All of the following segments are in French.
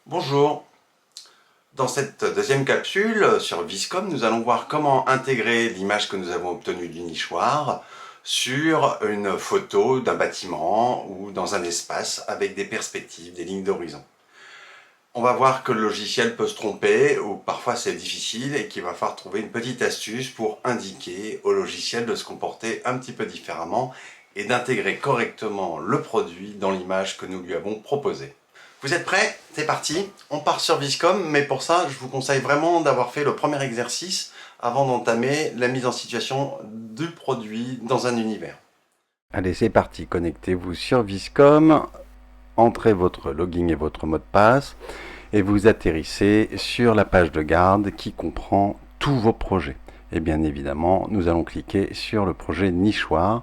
Bonjour, dans cette deuxième capsule sur Viscom, nous allons voir comment intégrer l'image que nous avons obtenue du nichoir sur une photo d'un bâtiment ou dans un espace avec des perspectives, des lignes d'horizon. On va voir que le logiciel peut se tromper ou parfois c'est difficile et qu'il va falloir trouver une petite astuce pour indiquer au logiciel de se comporter un petit peu différemment et d'intégrer correctement le produit dans l'image que nous lui avons proposée. Vous êtes prêts? C'est parti, on part sur Viscom, mais pour ça, je vous conseille vraiment d'avoir fait le premier exercice avant d'entamer la mise en situation du produit dans un univers. Allez, c'est parti, connectez-vous sur Viscom, entrez votre login et votre mot de passe, et vous atterrissez sur la page de garde qui comprend tous vos projets. Et bien évidemment, nous allons cliquer sur le projet nichoir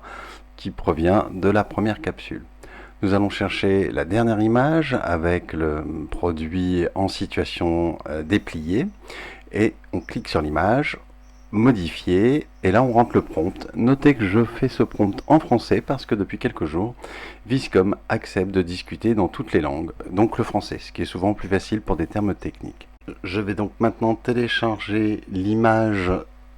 qui provient de la première capsule. Nous allons chercher la dernière image avec le produit en situation dépliée et on clique sur l'image, modifier, et là on rentre le prompt. Notez que je fais ce prompt en français parce que depuis quelques jours, Viscom accepte de discuter dans toutes les langues, donc le français, ce qui est souvent plus facile pour des termes techniques. Je vais donc maintenant télécharger l'image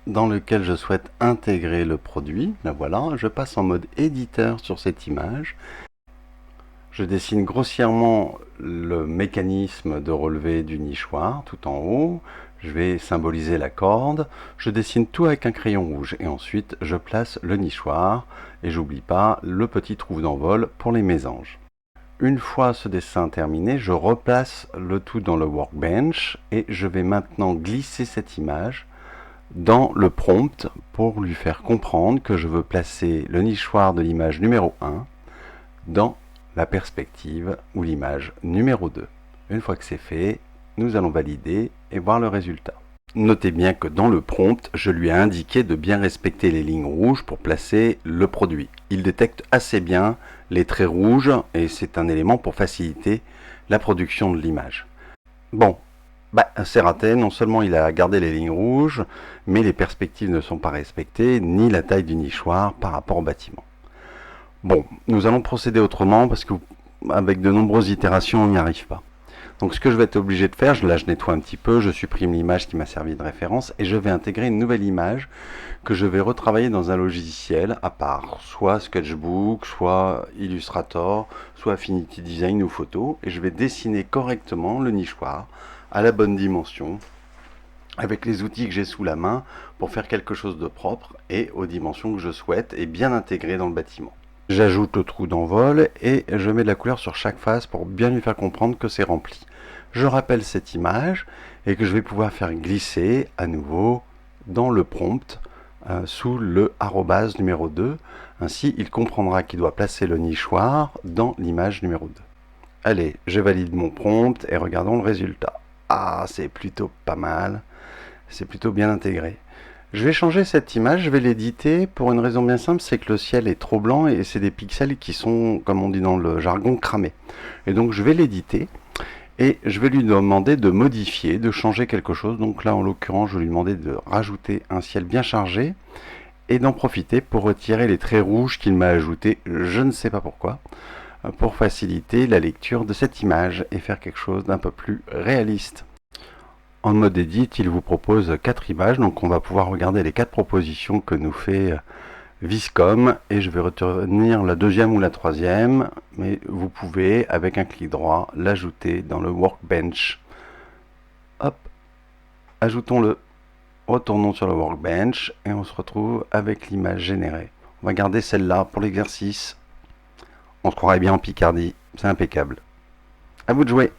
dans laquelle je souhaite intégrer le produit. La voilà, je passe en mode éditeur sur cette image. Je dessine grossièrement le mécanisme de relevé du nichoir tout en haut. Je vais symboliser la corde. Je dessine tout avec un crayon rouge et ensuite je place le nichoir et j'oublie pas le petit trou d'envol pour les mésanges. Une fois ce dessin terminé, je replace le tout dans le workbench et je vais maintenant glisser cette image dans le prompt pour lui faire comprendre que je veux placer le nichoir de l'image numéro 1 dans la perspective ou l'image numéro 2. Une fois que c'est fait, nous allons valider et voir le résultat. Notez bien que dans le prompt, je lui ai indiqué de bien respecter les lignes rouges pour placer le produit. Il détecte assez bien les traits rouges et c'est un élément pour faciliter la production de l'image. Bon, c'est raté, non seulement il a gardé les lignes rouges, mais les perspectives ne sont pas respectées, ni la taille du nichoir par rapport au bâtiment. Bon, nous allons procéder autrement parce que avec de nombreuses itérations, on n'y arrive pas. Donc ce que je vais être obligé de faire, je nettoie un petit peu, je supprime l'image qui m'a servi de référence et je vais intégrer une nouvelle image que je vais retravailler dans un logiciel à part, soit Sketchbook, soit Illustrator, soit Affinity Design ou Photo, et je vais dessiner correctement le nichoir à la bonne dimension avec les outils que j'ai sous la main pour faire quelque chose de propre et aux dimensions que je souhaite et bien intégré dans le bâtiment. J'ajoute le trou d'envol et je mets de la couleur sur chaque face pour bien lui faire comprendre que c'est rempli. Je rappelle cette image et que je vais pouvoir faire glisser à nouveau dans le prompt sous le arrobase numéro 2. Ainsi, il comprendra qu'il doit placer le nichoir dans l'image numéro 2. Allez, je valide mon prompt et regardons le résultat. Ah, c'est plutôt pas mal. C'est plutôt bien intégré. Je vais changer cette image, je vais l'éditer pour une raison bien simple, c'est que le ciel est trop blanc et c'est des pixels qui sont, comme on dit dans le jargon, cramés. Et donc je vais l'éditer et je vais lui demander de modifier, de changer quelque chose. Donc là en l'occurrence je vais lui demander de rajouter un ciel bien chargé et d'en profiter pour retirer les traits rouges qu'il m'a ajoutés, je ne sais pas pourquoi, pour faciliter la lecture de cette image et faire quelque chose d'un peu plus réaliste. En mode edit, il vous propose 4 images, donc on va pouvoir regarder les 4 propositions que nous fait Viscom, et je vais retenir la deuxième ou la troisième, mais vous pouvez, avec un clic droit, l'ajouter dans le workbench. Hop, ajoutons-le, retournons sur le workbench, et on se retrouve avec l'image générée. On va garder celle-là pour l'exercice. On se croirait bien en Picardie, c'est impeccable. À vous de jouer!